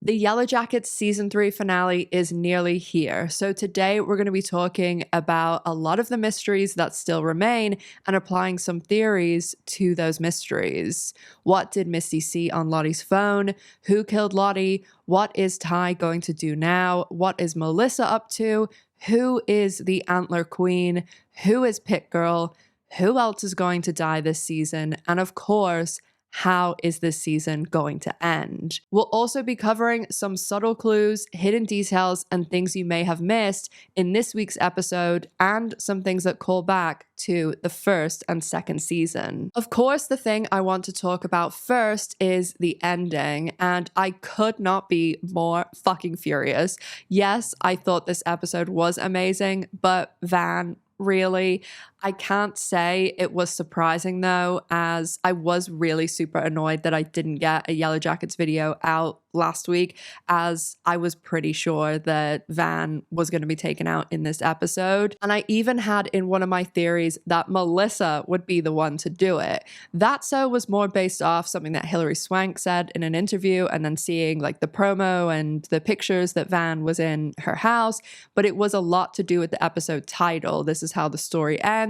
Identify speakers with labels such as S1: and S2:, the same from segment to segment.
S1: The Yellowjackets season 3 finale is nearly here, so today we're going to be talking about a lot of the mysteries that still remain and applying some theories to those mysteries. What did Misty see on Lottie's phone? Who killed Lottie? What is Ty going to do now? What is Melissa up to? Who is the Antler Queen? Who is Pit Girl? Who else is going to die this season? And of course, how is this season going to end? We'll also be covering some subtle clues, hidden details, and things you may have missed in this week's episode, and some things that call back to the first and second season. Of course, the thing I want to talk about first is the ending, and I could not be more fucking furious. Yes, I thought this episode was amazing, but Van, really, I can't say it was surprising though, as I was really super annoyed that I didn't get a Yellowjackets video out last week, as I was pretty sure that Van was going to be taken out in this episode. And I even had in one of my theories that Melissa would be the one to do it. That so was more based off something that Hilary Swank said in an interview, and then seeing like the promo and the pictures that Van was in her house, but it was a lot to do with the episode title. This is how the story ends.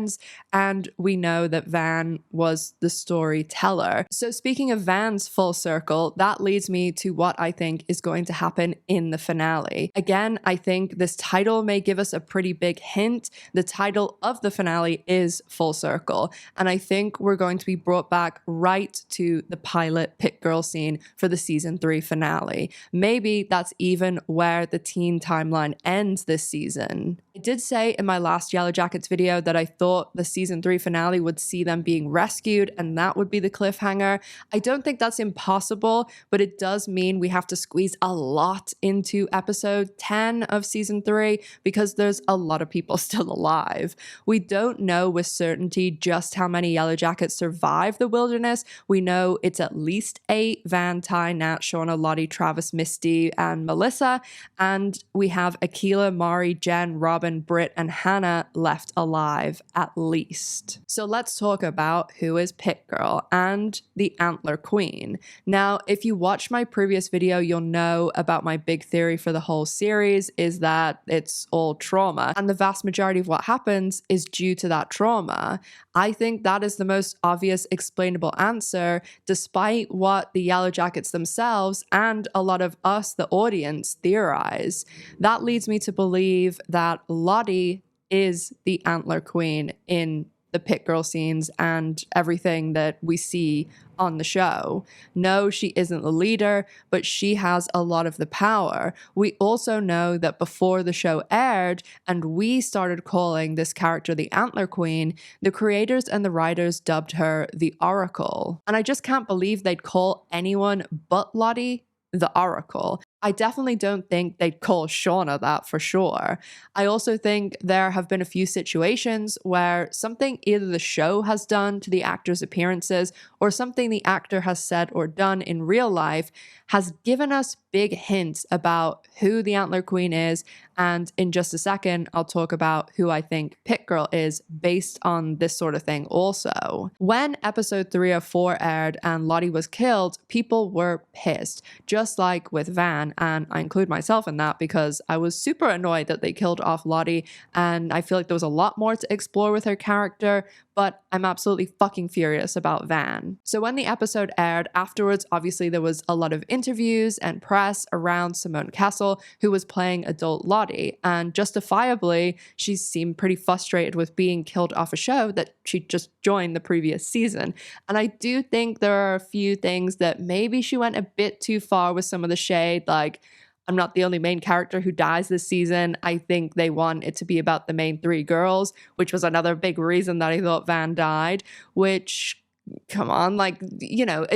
S1: And we know that Van was the storyteller. So speaking of Van's full circle, that leads me to what I think is going to happen in the finale. Again, I think this title may give us a pretty big hint. The title of the finale is Full Circle. And I think we're going to be brought back right to the pilot Pit Girl scene for the season 3 finale. Maybe that's even where the teen timeline ends this season. I did say in my last Yellowjackets video that I thought the season 3 finale would see them being rescued, and that would be the cliffhanger. I don't think that's impossible, but it does mean we have to squeeze a lot into episode 10 of season 3 because there's a lot of people still alive. We don't know with certainty just how many Yellowjackets survive the wilderness. We know it's at least 8: Van, Ty, Nat, Shauna, Lottie, Travis, Misty, and Melissa. And we have Akila, Mari, Jen, Robin, Britt, and Hannah left alive at least. So let's talk about who is Pit Girl and the Antler Queen. Now, if you watched my previous video, you'll know about my big theory for the whole series is that it's all trauma, and the vast majority of what happens is due to that trauma. I think that is the most obvious explainable answer, despite what the Yellowjackets themselves and a lot of us, the audience, theorize. That leads me to believe that Lottie is the Antler Queen in the Pit Girl scenes and everything that we see on the show. No, she isn't the leader, but she has a lot of the power. We also know that before the show aired and we started calling this character the Antler Queen, the creators and the writers dubbed her the Oracle. And I just can't believe they'd call anyone but Lottie the Oracle. I definitely don't think they'd call Shauna that for sure. I also think there have been a few situations where something either the show has done to the actor's appearances or something the actor has said or done in real life has given us big hints about who the Antler Queen is. And in just a second, I'll talk about who I think Pit Girl is based on this sort of thing also. When episode 3 of 4 aired and Lottie was killed, people were pissed, just like with Van. And I include myself in that because I was super annoyed that they killed off Lottie, and I feel like there was a lot more to explore with her character, but I'm absolutely fucking furious about Van. So when the episode aired, afterwards, obviously there was a lot of interviews and press around Simone Kessel, who was playing adult Lottie, and justifiably, she seemed pretty frustrated with being killed off a show that she just joined the previous season. And I do think there are a few things that maybe she went a bit too far with some of the shade, like, I'm not the only main character who dies this season. I think they want it to be about the main 3 girls, which was another big reason that I thought Van died, which, come on, like, you know,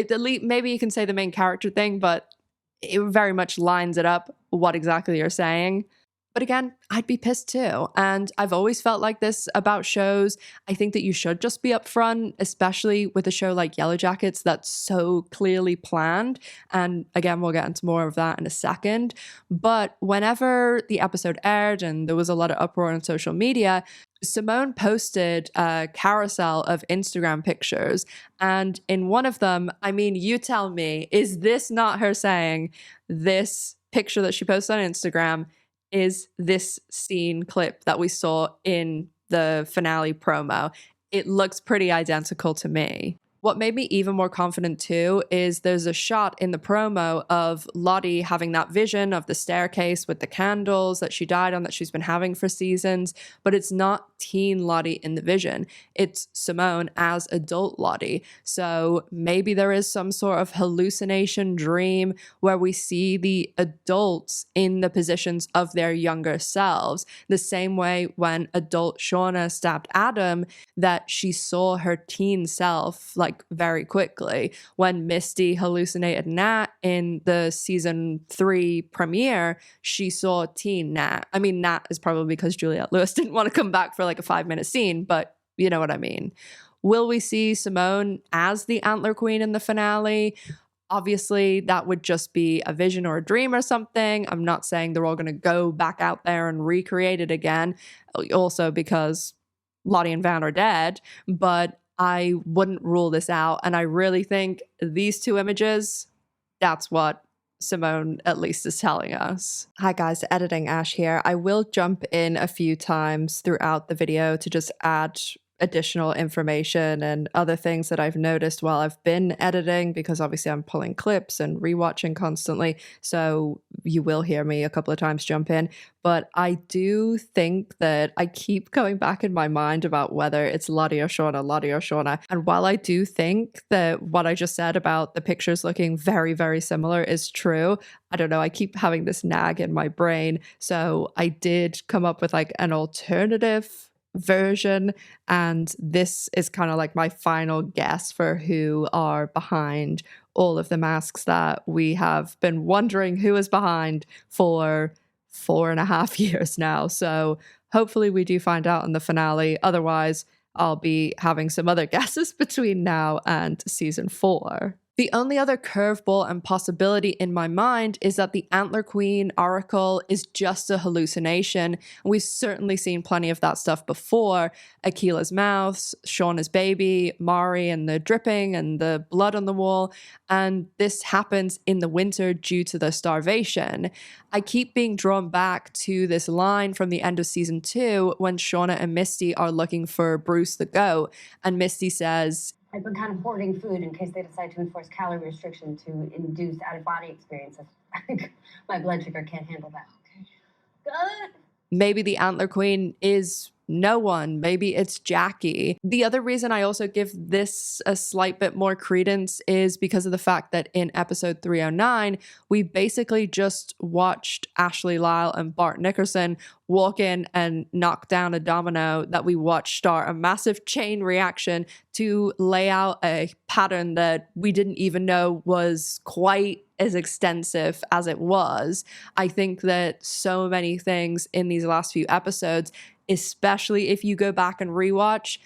S1: maybe you can say the main character thing, but it very much lines it up what exactly you're saying. But again, I'd be pissed too. And I've always felt like this about shows. I think that you should just be upfront, especially with a show like Yellowjackets that's so clearly planned. And again, we'll get into more of that in a second. But whenever the episode aired and there was a lot of uproar on social media, Simone posted a carousel of Instagram pictures, and in one of them, I mean, you tell me, is this not her saying this picture that she posted on Instagram is this scene clip that we saw in the finale promo? It looks pretty identical to me. What made me even more confident too is there's a shot in the promo of Lottie having that vision of the staircase with the candles that she died on that she's been having for seasons, but it's not teen Lottie in the vision. It's Simone as adult Lottie. So maybe there is some sort of hallucination dream where we see the adults in the positions of their younger selves. The same way when adult Shauna stabbed Adam, that she saw her teen self like very quickly. When Misty hallucinated Nat in the season 3 premiere, she saw teen Nat. I mean, Nat is probably because Juliette Lewis didn't want to come back for like a 5-minute scene, but you know what I mean. Will we see Simone as the Antler Queen in the finale? Obviously, that would just be a vision or a dream or something. I'm not saying they're all going to go back out there and recreate it again, also because Lottie and Van are dead, but I wouldn't rule this out. And I really think these two images, that's what Simone at least is telling us. Hi guys, editing Ash here. I will jump in a few times throughout the video to just add additional information and other things that I've noticed while I've been editing, because obviously I'm pulling clips and rewatching constantly, so you will hear me a couple of times jump in. But I do think that I keep going back in my mind about whether it's Lottie or Shauna, Lottie or Shauna. And while I do think that what I just said about the pictures looking very, very similar is true, I don't know, I keep having this nag in my brain. So I did come up with like an alternative version, and this is kind of like my final guess for who are behind all of the masks that we have been wondering who is behind for 4.5 years now. So hopefully we do find out in the finale. Otherwise, I'll be having some other guesses between now and season 4. The only other curveball and possibility in my mind is that the Antler Queen oracle is just a hallucination. We've certainly seen plenty of that stuff before. Akila's mouth, Shauna's baby, Mari and the dripping and the blood on the wall. And this happens in the winter due to the starvation. I keep being drawn back to this line from the end of season 2 when Shauna and Misty are looking for Bruce the goat. And Misty says,
S2: I've been kind of hoarding food in case they decide to enforce calorie restriction to induce out-of-body experiences. I think my blood sugar can't handle that. Okay. Good.
S1: Maybe the Antler Queen is no one. Maybe it's Jackie. The other reason I also give this a slight bit more credence is because of the fact that in episode 309, we basically just watched Ashley Lyle and Bart Nickerson walk in and knock down a domino that we watched start a massive chain reaction to lay out a pattern that we didn't even know was quite as extensive as it was. I think that so many things in these last few episodes, especially if you go back and rewatch,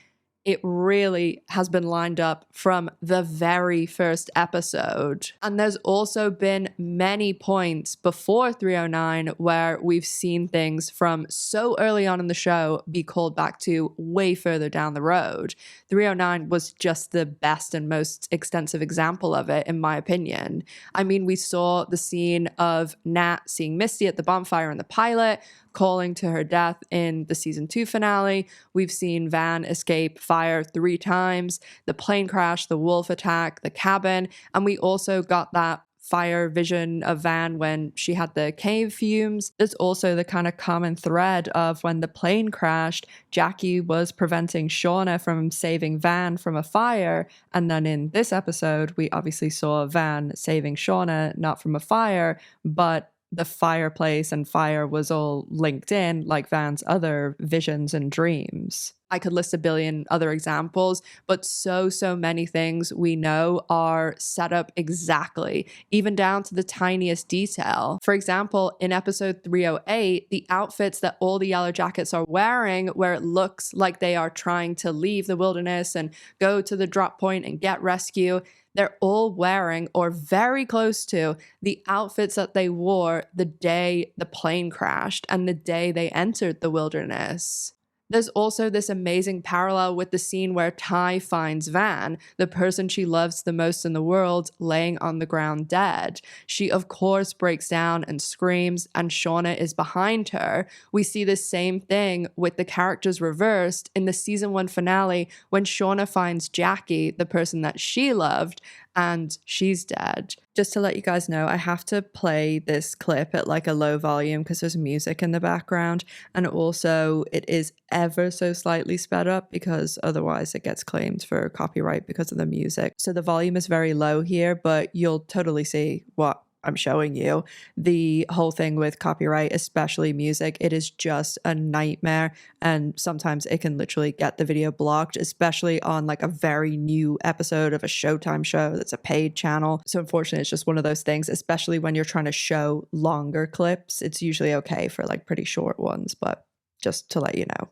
S1: it really has been lined up from the very first episode. And there's also been many points before 309 where we've seen things from so early on in the show be called back to way further down the road. 309 was just the best and most extensive example of it, in my opinion. I mean, we saw the scene of Nat seeing Misty at the bonfire in the pilot, calling to her death in the season 2 finale. We've seen Van escape fire 3 times, the plane crash, the wolf attack, the cabin, and we also got that fire vision of Van when she had the cave fumes. There's also the kind of common thread of when the plane crashed, Jackie was preventing Shauna from saving Van from a fire, and then in this episode, we obviously saw Van saving Shauna, not from a fire, but the fireplace and fire was all linked in like Van's other visions and dreams. I could list a billion other examples, but so many things we know are set up exactly, even down to the tiniest detail. For example, in episode 308, the outfits that all the Yellowjackets are wearing, where it looks like they are trying to leave the wilderness and go to the drop point and get rescue, they're all wearing, or very close to, the outfits that they wore the day the plane crashed and the day they entered the wilderness. There's also this amazing parallel with the scene where Ty finds Van, the person she loves the most in the world, laying on the ground dead. She, of course, breaks down and screams, and Shauna is behind her. We see the same thing with the characters reversed in the season 1 finale when Shauna finds Jackie, the person that she loved, and she's dead. Just to let you guys know, I have to play this clip at like a low volume because there's music in the background, and also it is ever so slightly sped up because otherwise it gets claimed for copyright because of the music. So the volume is very low here, but you'll totally see what I'm showing you. The whole thing with copyright, especially music, it is just a nightmare, and sometimes it can literally get the video blocked, especially on like a very new episode of a Showtime show that's a paid channel. So unfortunately, it's just one of those things, especially when you're trying to show longer clips. It's usually okay for like pretty short ones, but just to let you know.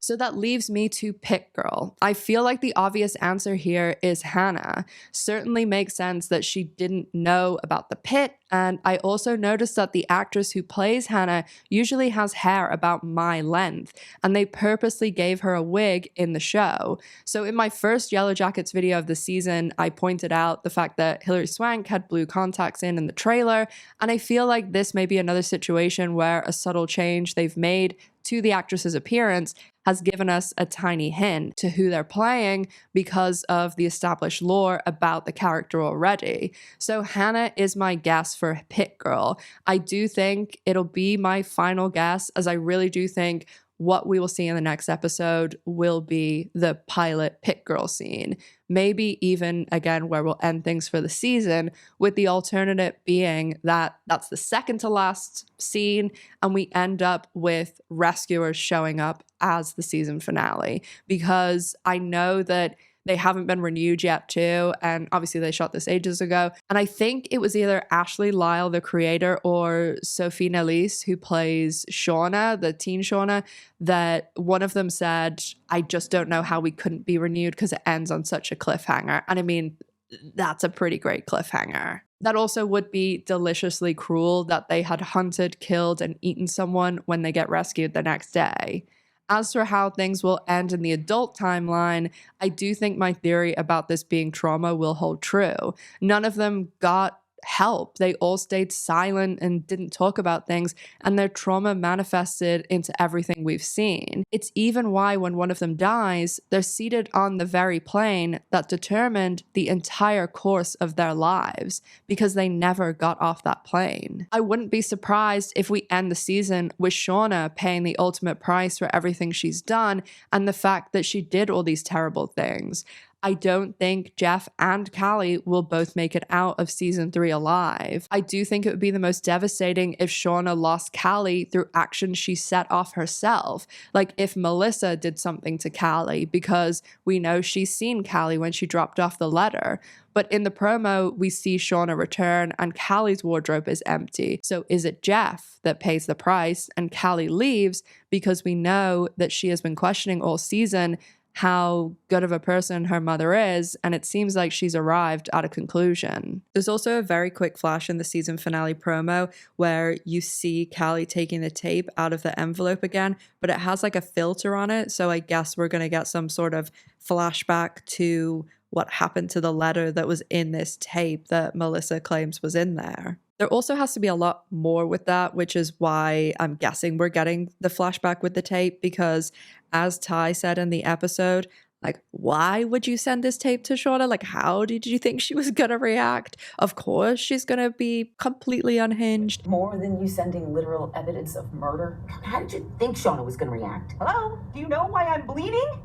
S1: So that leaves me to Pit Girl. I feel like the obvious answer here is Hannah. Certainly makes sense that she didn't know about the pit, and I also noticed that the actress who plays Hannah usually has hair about my length, and they purposely gave her a wig in the show. So in my first Yellowjackets video of the season, I pointed out the fact that Hilary Swank had blue contacts in the trailer, and I feel like this may be another situation where a subtle change they've made to the actress's appearance has given us a tiny hint to who they're playing because of the established lore about the character already. So Hannah is my guess for Pit Girl. I do think it'll be my final guess, as I really do think what we will see in the next episode will be the pilot Pit Girl scene. Maybe even, again, where we'll end things for the season, with the alternative being that that's the second to last scene, and we end up with rescuers showing up as the season finale. Because I know that they haven't been renewed yet too, and obviously they shot this ages ago. And I think it was either Ashley Lyle, the creator, or Sophie Nellis, who plays Shauna, the teen Shauna, that one of them said, I just don't know how we couldn't be renewed because it ends on such a cliffhanger. And I mean, that's a pretty great cliffhanger. That also would be deliciously cruel that they had hunted, killed, and eaten someone when they get rescued the next day. As for how things will end in the adult timeline, I do think my theory about this being trauma will hold true. None of them got help. They all stayed silent and didn't talk about things, and their trauma manifested into everything we've seen. It's even why when one of them dies, they're seated on the very plane that determined the entire course of their lives, because they never got off that plane. I wouldn't be surprised if we end the season with Shauna paying the ultimate price for everything she's done and the fact that she did all these terrible things. I don't think Jeff and Callie will both make it out of season 3 alive. I do think it would be the most devastating if Shauna lost Callie through actions she set off herself. Like if Melissa did something to Callie, because we know she's seen Callie when she dropped off the letter. But in the promo, we see Shauna return and Callie's wardrobe is empty. So is it Jeff that pays the price and Callie leaves because we know that she has been questioning all season how good of a person her mother is, and it seems like she's arrived at a conclusion. There's also a very quick flash in the season finale promo where you see Callie taking the tape out of the envelope again, but it has like a filter on it, so I guess we're going to get some sort of flashback to what happened to the letter that was in this tape that Melissa claims was in there. There also has to be a lot more with that, which is why I'm guessing we're getting the flashback with the tape, because as Ty said in the episode, like, why would you send this tape to Shauna? Like, how did you think she was going to react? Of course, she's going to be completely unhinged.
S3: More than you sending literal evidence of murder? How did you think Shauna was going to react?
S4: Hello? Do you know why I'm bleeding?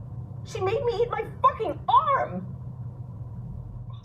S4: She made me eat my fucking arm!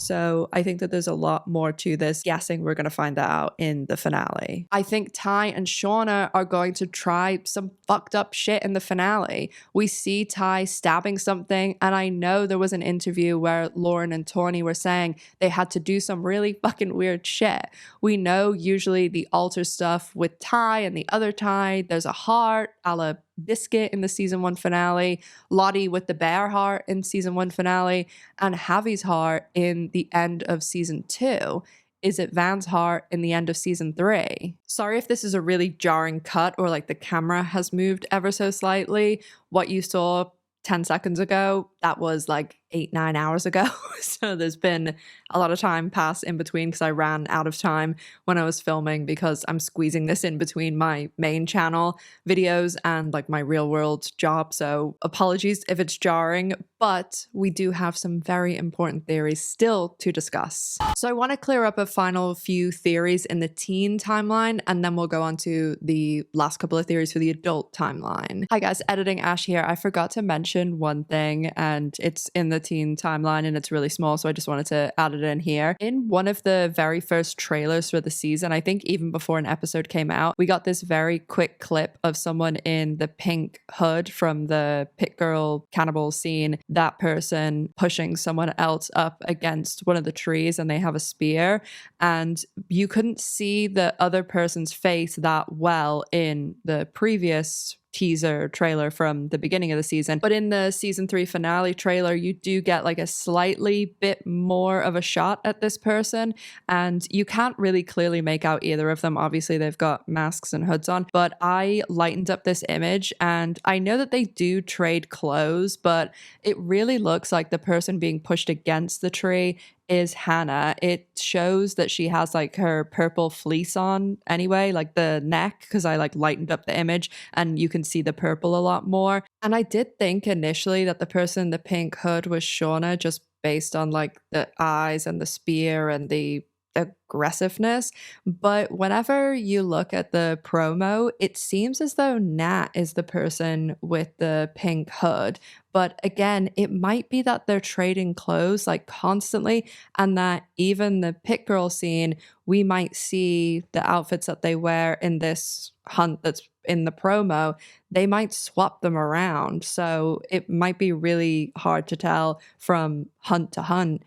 S1: So I think that there's a lot more to this. Guessing we're going to find that out in the finale. I think Ty and Shauna are going to try some fucked up shit in the finale. We see Ty stabbing something, and I know there was an interview where Lauren and Tawny were saying they had to do some really fucking weird shit. We know usually the altar stuff with Ty and the other Ty, there's a heart, a la Biscuit in the season 1 finale, Lottie with the bear heart in season 1 finale, and Javi's heart in the end of season 2? Is it Van's heart in the end of season 3? Sorry if this is a really jarring cut or like the camera has moved ever so slightly. What you saw 10 seconds ago, that was like 8-9 hours ago. So there's been a lot of time passed in between because I ran out of time when I was filming, because I'm squeezing this in between my main channel videos and like my real world job. So apologies if it's jarring, but we do have some very important theories still to discuss. So I want to clear up a final few theories in the teen timeline, and then we'll go on to the last couple of theories for the adult timeline. Hi guys, Editing Ash here. I forgot to mention one thing, and it's in the teen timeline and it's really small, so I just wanted to add it in here. In one of the very first trailers for the season, I think even before an episode came out, we got this very quick clip of someone in the pink hood from the Pit Girl cannibal scene, that person pushing someone else up against one of the trees, and they have a spear, and you couldn't see the other person's face that well in the previous teaser trailer from the beginning of the season. But in the season 3 finale trailer, you do get like a slightly bit more of a shot at this person, and you can't really clearly make out either of them. Obviously, they've got masks and hoods on, but I lightened up this image, and I know that they do trade clothes, but it really looks like the person being pushed against the tree is Hannah. It shows that she has like her purple fleece on anyway, like the neck, because I like lightened up the image and you can see the purple a lot more. And I did think initially that the person in the pink hood was Shauna, just based on like the eyes and the spear and the aggressiveness. But whenever you look at the promo, it seems as though Nat is the person with the pink hood. But again, it might be that they're trading clothes like constantly, and that even the Pit Girl scene, we might see the outfits that they wear in this hunt that's in the promo, they might swap them around. So it might be really hard to tell from hunt to hunt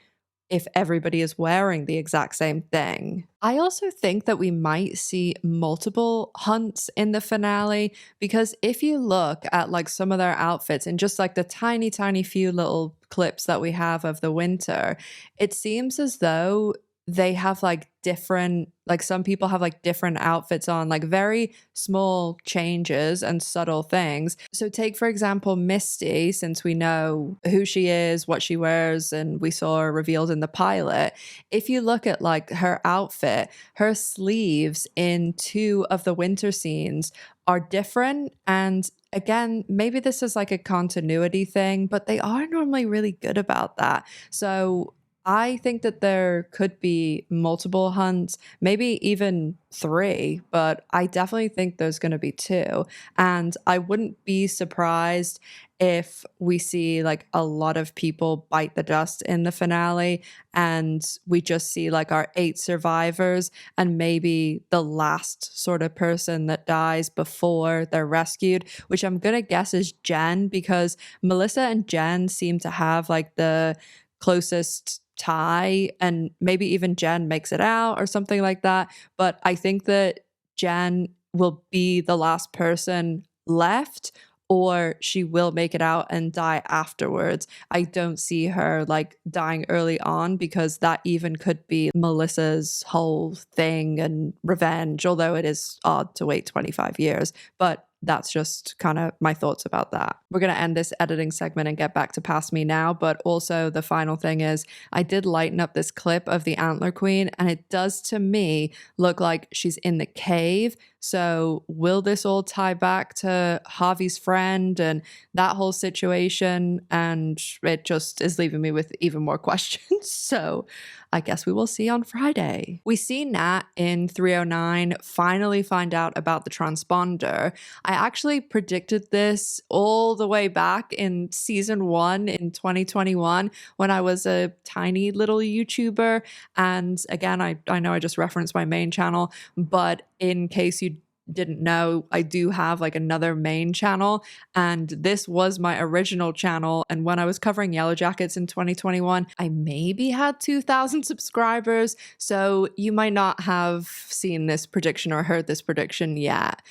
S1: if everybody is wearing the exact same thing. I also think that we might see multiple hunts in the finale, because if you look at like some of their outfits and just like the tiny few little clips that we have of the winter, it seems as though they have like different, like some people have like different outfits on, like very small changes and subtle things. So take for example Misty, since we know who she is, what she wears, and we saw her revealed in the pilot. If you look at like her outfit, her sleeves in 2 of the winter scenes are different, and again, maybe this is like a continuity thing, but they are normally really good about that. So I think that there could be multiple hunts, maybe even 3, but I definitely think there's going to be 2. And I wouldn't be surprised if we see like a lot of people bite the dust in the finale, and we just see like our 8 survivors and maybe the last sort of person that dies before they're rescued, which I'm going to guess is Jen, because Melissa and Jen seem to have like the closest tie, and maybe even Jen makes it out or something like that. But I think that Jen will be the last person left, or she will make it out and die afterwards. I don't see her like dying early on, because that even could be Melissa's whole thing and revenge, although it is odd to wait 25 years. But that's just kind of my thoughts about that. We're going to end this editing segment and get back to Past Me Now, but also the final thing is I did lighten up this clip of the Antler Queen, and it does to me look like she's in the cave. So will this all tie back to Harvey's friend and that whole situation? And it just is leaving me with even more questions. So I guess we will see on Friday. We see Nat in 309 finally find out about the transponder. I actually predicted this all the way back in season 1 in 2021 when I was a tiny little YouTuber. And again, I know I just referenced my main channel, but in case you didn't know, I do have like another main channel, and this was my original channel. And when I was covering Yellowjackets in 2021, I maybe had 2,000 subscribers. So you might not have seen this prediction or heard this prediction yet.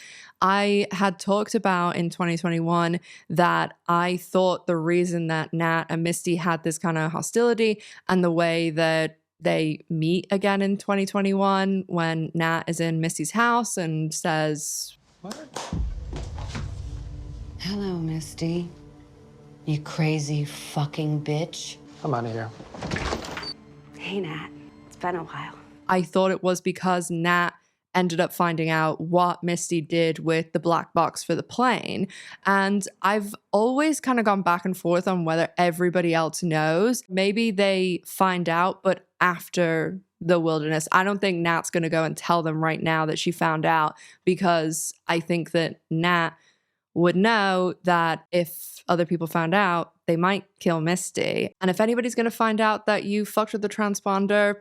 S1: I had talked about in 2021 that I thought the reason that Nat and Misty had this kind of hostility and the way that they meet again in 2021 when Nat is in Misty's house and says,
S5: What?
S6: Hello, Misty. You crazy fucking bitch.
S5: I'm out of here.
S2: Hey, Nat. It's been a while.
S1: I thought it was because Nat ended up finding out what Misty did with the black box for the plane. And I've always kind of gone back and forth on whether everybody else knows. Maybe they find out, but after the wilderness. I don't think Nat's going to go and tell them right now that she found out, because I think that Nat would know that if other people found out, they might kill Misty. And if anybody's going to find out that you fucked with the transponder,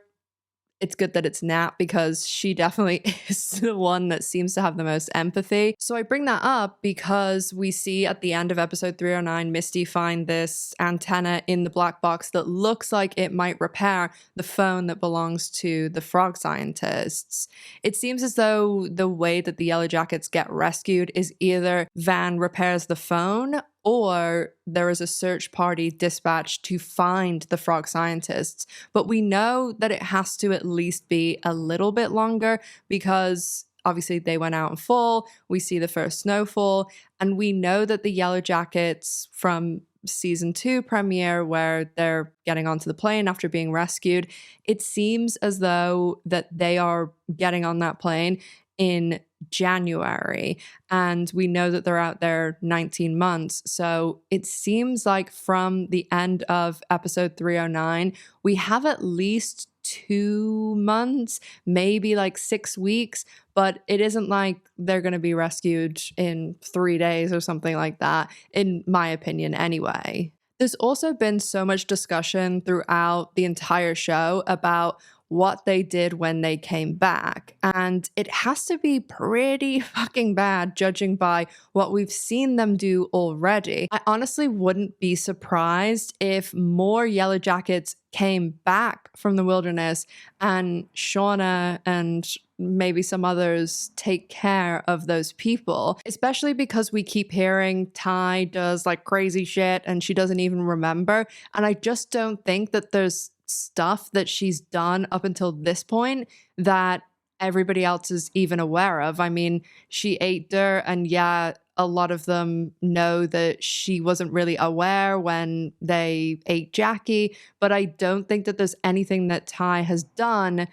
S1: it's good that it's Nat, because she definitely is the one that seems to have the most empathy. So I bring that up because we see at the end of episode 309, Misty find this antenna in the black box that looks like it might repair the phone that belongs to the frog scientists. It seems as though the way that the Yellowjackets get rescued is either Van repairs the phone or there is a search party dispatched to find the frog scientists. But we know that it has to at least be a little bit longer, because obviously they went out in fall, we see the first snowfall, and we know that the Yellowjackets from season 2 premiere, where they're getting onto the plane after being rescued, it seems as though that they are getting on that plane in January, and we know that they're out there 19 months. So it seems like from the end of episode 309, we have at least 2 months, maybe like 6 weeks, but it isn't like they're going to be rescued in 3 days or something like that, in my opinion anyway. There's also been so much discussion throughout the entire show about what they did when they came back. And it has to be pretty fucking bad, judging by what we've seen them do already. I honestly wouldn't be surprised if more Yellowjackets came back from the wilderness and Shauna and maybe some others take care of those people, especially because we keep hearing Ty does like crazy shit and she doesn't even remember. And I just don't think that there's stuff that she's done up until this point that everybody else is even aware of. I mean, she ate dirt, and yeah, a lot of them know that she wasn't really aware when they ate Jackie, but I don't think that there's anything that Ty has done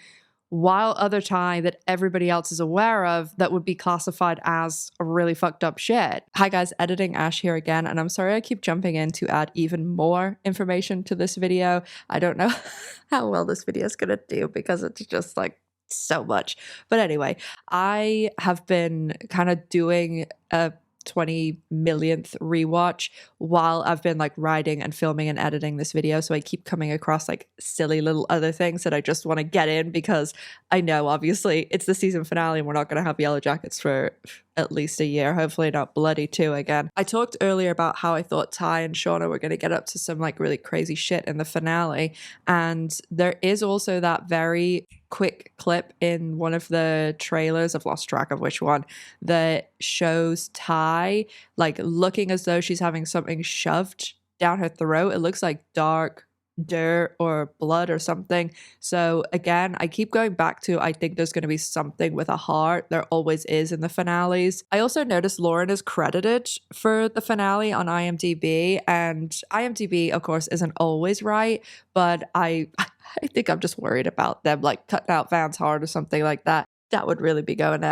S1: while other Ty that everybody else is aware of that would be classified as a really fucked up shit. Hi guys, editing Ash here again, and I'm sorry I keep jumping in to add even more information to this video. I don't know how well this video is gonna do because it's just like so much. But anyway, I have been kind of doing a 20 millionth rewatch while I've been like writing and filming and editing this video, so I keep coming across like silly little other things that I just want to get in, because I know obviously it's the season finale and we're not going to have Yellowjackets for at least a year, hopefully not bloody 2 again. I talked earlier about how I thought Ty and Shauna were going to get up to some like really crazy shit in the finale, and there is also that very quick clip in one of the trailers, I've lost track of which one, that shows Ty like looking as though she's having something shoved down her throat. It looks like dark dirt or blood or something. So again, I keep going back to, I think there's going to be something with a heart. There always is in the finales. I also noticed Lauren is credited for the finale on IMDb, and IMDb of course isn't always right, but I think I'm just worried about them like cutting out Van's heart or something like that. That would really be going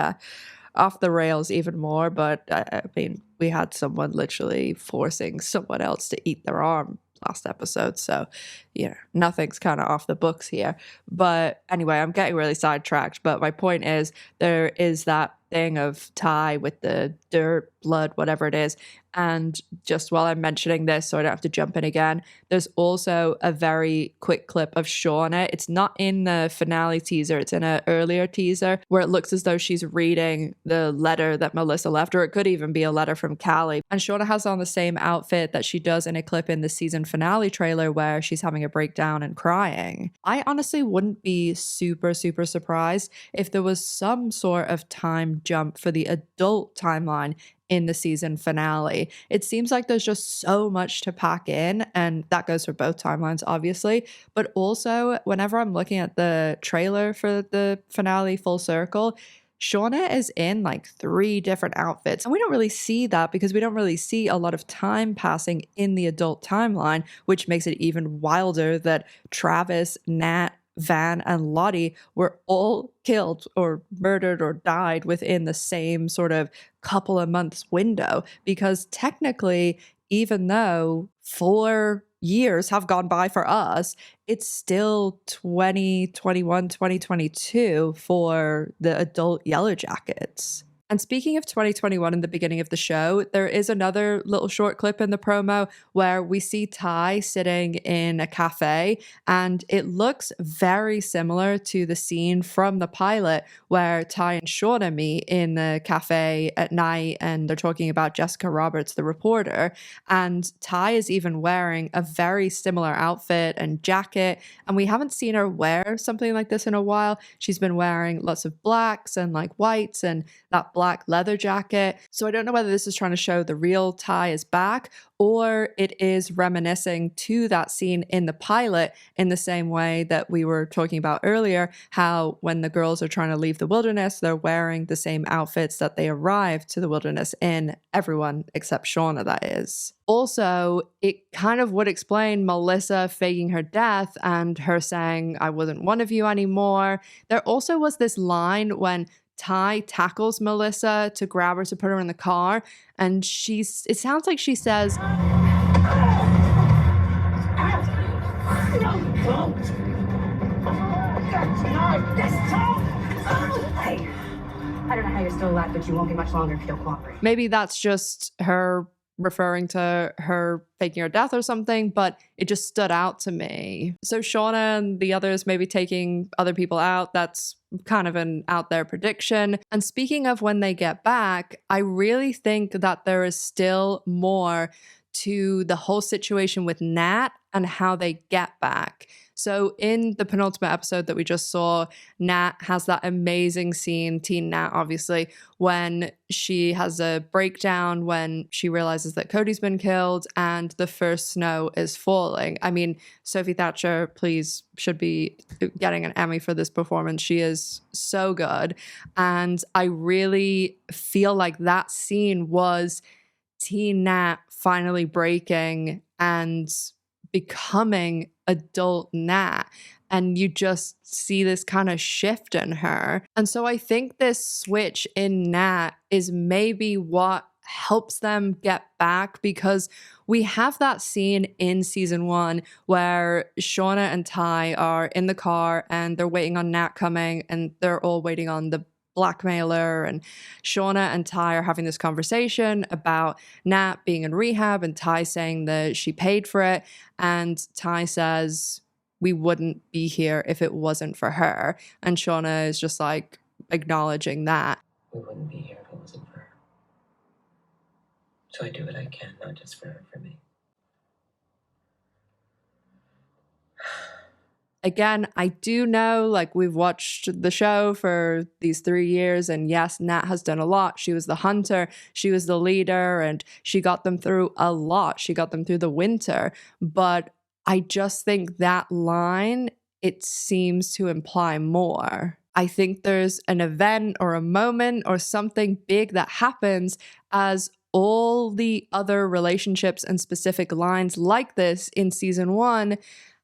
S1: off the rails even more. But I mean, we had someone literally forcing someone else to eat their arm last episode, so you know, nothing's kind of off the books here. But anyway, I'm getting really sidetracked, but my point is there is that thing of Ty with the dirt, blood, whatever it is. And just while I'm mentioning this, so I don't have to jump in again, there's also a very quick clip of Shauna. It's not in the finale teaser, it's in an earlier teaser where it looks as though she's reading the letter that Melissa left, or it could even be a letter from Callie. And Shauna has on the same outfit that she does in a clip in the season finale trailer where she's having a breakdown and crying. I honestly wouldn't be super surprised if there was some sort of time jump for the adult timeline in the season finale. It seems like there's just so much to pack in, and that goes for both timelines, obviously. But also, whenever I'm looking at the trailer for the finale Full Circle, Shauna is in like 3 different outfits. And we don't really see that because we don't really see a lot of time passing in the adult timeline, which makes it even wilder that Travis, Nat, Van, and Lottie were all killed or murdered or died within the same sort of couple of months window. Because technically, even though 4 years have gone by for us, it's still 2021, 2022 for the adult Yellowjackets. And speaking of 2021 in the beginning of the show, there is another little short clip in the promo where we see Ty sitting in a cafe, and it looks very similar to the scene from the pilot where Ty and Shauna meet in the cafe at night and they're talking about Jessica Roberts, the reporter. And Ty is even wearing a very similar outfit and jacket, and we haven't seen her wear something like this in a while. She's been wearing lots of blacks and like whites and that black leather jacket. So I don't know whether this is trying to show the real Ty is back or it is reminiscing to that scene in the pilot in the same way that we were talking about earlier, how when the girls are trying to leave the wilderness, they're wearing the same outfits that they arrived to the wilderness in, everyone except Shauna, that is. Also, it kind of would explain Melissa faking her death and her saying, "I wasn't one of you anymore." There also was this line when Ty tackles Melissa to grab her to put her in the car, and it sounds like she says,
S4: No, don't. Not this time.
S2: Hey, I don't know how you're still alive, but you won't be much longer if you don't cooperate.
S1: maybe that's just her referring to her faking her death or something, but it just stood out to me. So Shauna and the others maybe taking other people out, that's kind of an out there prediction. And speaking of when they get back, I really think that there is still more to the whole situation with Nat and how they get back. So in the penultimate episode that we just saw, Nat has that amazing scene, teen Nat obviously, when she has a breakdown when she realizes that Cody's been killed and the first snow is falling. I mean, Sophie Thatcher, please, should be getting an Emmy for this performance. She is so good. And I really feel like that scene was teen Nat finally breaking and becoming adult Nat, and you just see this kind of shift in her. And so I think this switch in Nat is maybe what helps them get back, because we have that scene in season 1 where Shauna and Ty are in the car and they're waiting on Nat coming, and they're all waiting on the blackmailer, and Shauna and Ty are having this conversation about Nat being in rehab and Ty saying that she paid for it, and Ty says, "We wouldn't be here if it wasn't for her," and Shauna is just like acknowledging that.
S5: We wouldn't be here if it wasn't for her. So I do what I can, not just for her, for me.
S1: Again, I do know, like, we've watched the show for these 3 years, and yes, Nat has done a lot. She was the hunter, she was the leader, and she got them through a lot. She got them through the winter. But I just think that line, it seems to imply more. I think there's an event or a moment or something big that happens as all the other relationships and specific lines like this in season 1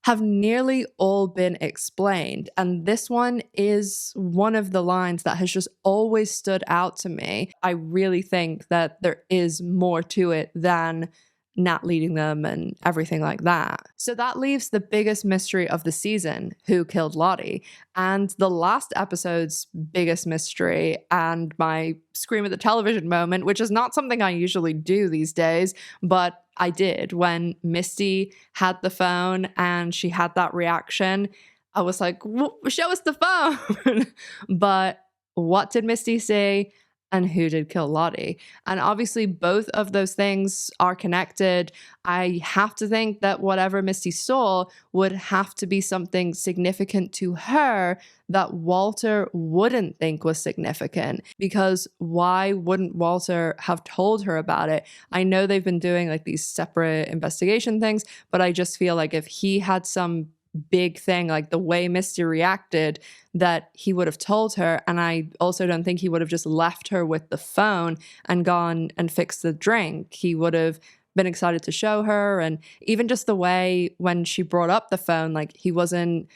S1: have nearly all been explained. And this one is one of the lines that has just always stood out to me. I really think that there is more to it than Nat leading them and everything like that. So that leaves the biggest mystery of the season, who killed Lottie. And the last episode's biggest mystery and my scream at the television moment, which is not something I usually do these days, but I did when Misty had the phone and she had that reaction. I was like, show us the phone. But what did Misty see? And who did kill Lottie? And obviously, both of those things are connected. I have to think that whatever Misty saw would have to be something significant to her that Walter wouldn't think was significant. Because why wouldn't Walter have told her about it? I know they've been doing like these separate investigation things, but I just feel like if he had some big thing, like the way Misty reacted, that he would have told her. And I also don't think he would have just left her with the phone and gone and fixed the drink. He would have been excited to show her. And even just the way when she brought up the phone, like he wasn't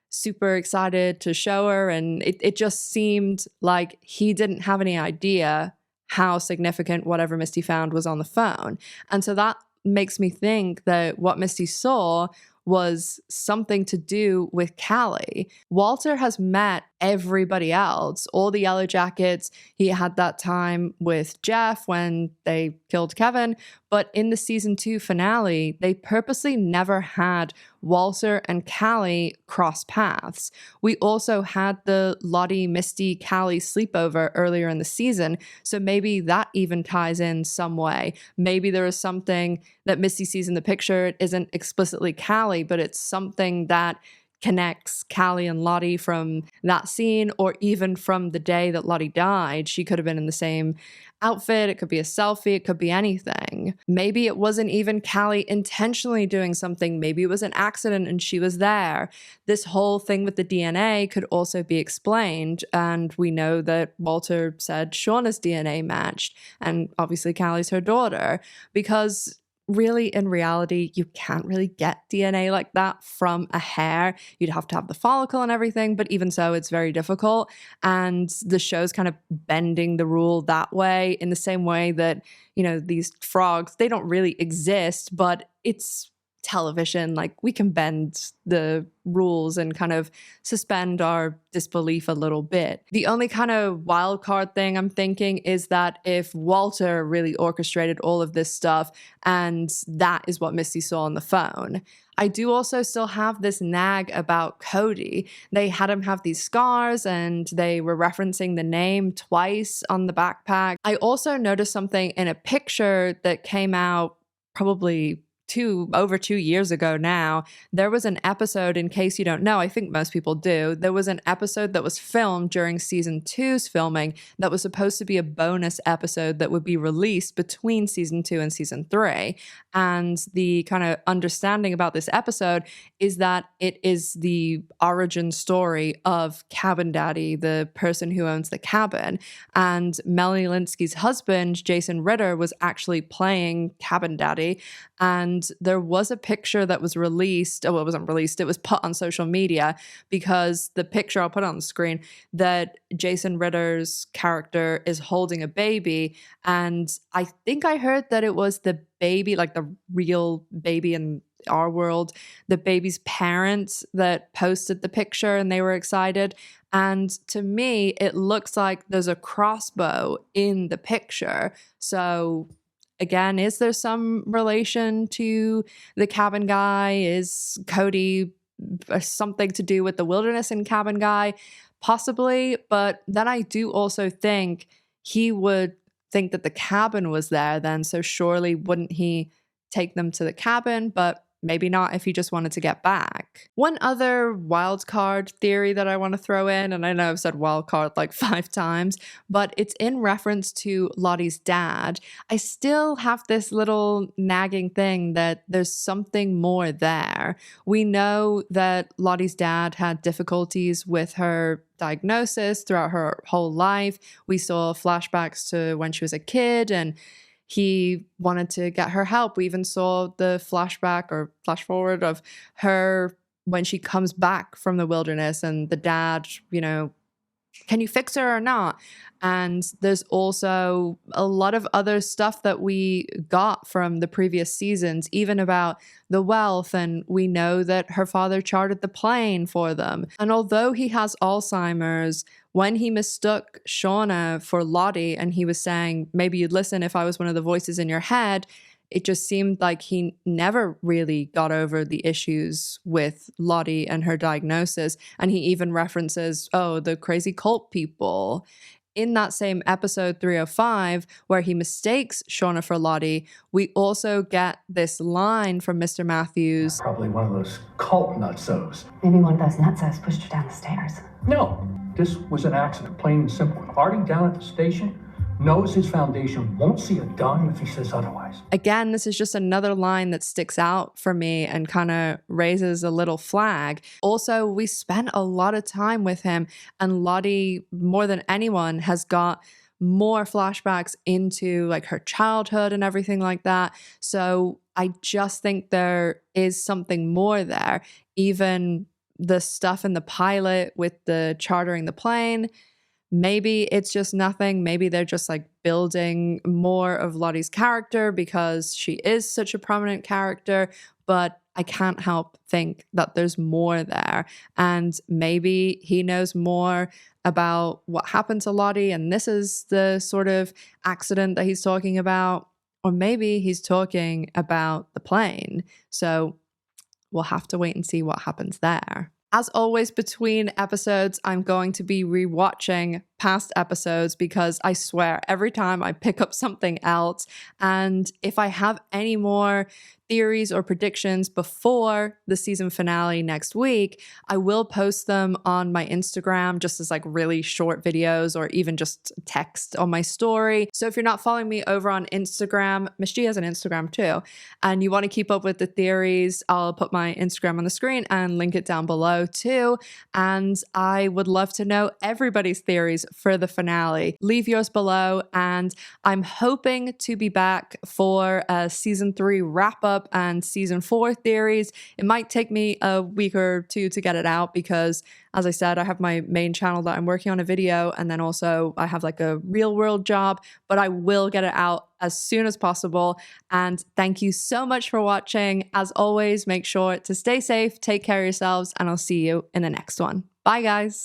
S1: super excited to show her. And it just seemed like he didn't have any idea how significant whatever Misty found was on the phone. And so that makes me think that what Misty saw was something to do with Callie. Walter has met everybody else, all the Yellowjackets. He had that time with Jeff when they killed Kevin. But in the season 2 finale, they purposely never had Walter and Callie cross paths. We also had the Lottie, Misty, Callie sleepover earlier in the season. So maybe that even ties in some way. Maybe there is something that Misty sees in the picture. It isn't explicitly Callie, but it's something that connects Callie and Lottie from that scene, or even from the day that Lottie died. She could have been in the same outfit. It could be a selfie. It could be anything. Maybe it wasn't even Callie intentionally doing something. Maybe it was an accident and she was there. This whole thing with the DNA could also be explained. And we know that Walter said Shauna's DNA matched. And obviously Callie's her daughter. Because really, in reality, you can't really get DNA like that from a hair. You'd have to have the follicle and everything, but even so, it's very difficult. And the show's kind of bending the rule that way, in the same way that, you know, these frogs, they don't really exist, but it's television. Like, we can bend the rules and kind of suspend our disbelief a little bit. The only kind of wild card thing I'm thinking is that if Walter really orchestrated all of this stuff and that is what Misty saw on the phone. I do also still have this nag about Cody. They had him have these scars and they were referencing the name twice on the backpack. I also noticed something in a picture that came out probably over 2 years ago now. There was an episode, in case you don't know, I think most people do, there was an episode that was filmed during season 2's filming that was supposed to be a bonus episode that would be released between season 2 and season 3. And the kind of understanding about this episode is that it is the origin story of Cabin Daddy, the person who owns the cabin. And Melanie Linsky's husband, Jason Ritter, was actually playing Cabin Daddy. And there was a picture that was released. Oh, it wasn't released. It was put on social media, because the picture, I'll put it on the screen, that Jason Ritter's character is holding a baby. And I think I heard that it was the baby, like the real baby in our world, the baby's parents that posted the picture and they were excited. And to me, it looks like there's a crossbow in the picture. So again, is there some relation to the cabin guy? Is Cody something to do with the wilderness and cabin guy? Possibly. But then I do also think he would think that the cabin was there then. So surely wouldn't he take them to the cabin? But maybe not if he just wanted to get back. One other wild card theory that I want to throw in, and I know I've said wild card like 5 times, but it's in reference to Lottie's dad. I still have this little nagging thing that there's something more there. We know that Lottie's dad had difficulties with her diagnosis throughout her whole life. We saw flashbacks to when she was a kid, and he wanted to get her help. We even saw the flashback or flash forward of her when she comes back from the wilderness, and the dad, you know, Can you fix her or not? And there's also a lot of other stuff that we got from the previous seasons, even about the wealth. And we know that her father chartered the plane for them. And although he has Alzheimer's, when he mistook Shauna for Lottie and he was saying, maybe you'd listen if I was one of the voices in your head, it just seemed like he never really got over the issues with Lottie and her diagnosis. And he even references, oh, the crazy cult people. In that same episode 305, where he mistakes Shauna for Lottie, we also get this line from Mr. Matthews.
S7: Probably one of those cult nutsos.
S2: Maybe one of those nutsos pushed her down the stairs.
S7: No, this was an accident, plain and simple. Artie down at the station knows his foundation won't see a dime if he says otherwise.
S1: Again, this is just another line that sticks out for me and kind of raises a little flag. Also, we spent a lot of time with him, and Lottie, more than anyone, has got more flashbacks into like her childhood and everything like that. So I just think there is something more there. Even the stuff in the pilot with the chartering the plane, maybe it's just nothing. Maybe they're just like building more of Lottie's character because she is such a prominent character, but I can't help think that there's more there. And maybe he knows more about what happened to Lottie, and this is the sort of accident that he's talking about. Or maybe he's talking about the plane. So we'll have to wait and see what happens there. As always, between episodes, I'm going to be rewatching past episodes because I swear every time I pick up something else. And if I have any more theories or predictions before the season finale next week, I will post them on my Instagram just as like really short videos or even just text on my story. So if you're not following me over on Instagram, Misty has an Instagram too, and you want to keep up with the theories, I'll put my Instagram on the screen and link it down below too. And I would love to know everybody's theories for the finale. Leave yours below, and I'm hoping to be back for a season 3 wrap up and season 4 theories. It might take me a week or two to get it out because, as I said, I have my main channel that I'm working on a video, and then also I have like a real world job, but I will get it out as soon as possible. And thank you so much for watching. As always, make sure to stay safe, take care of yourselves, and I'll see you in the next one. Bye guys.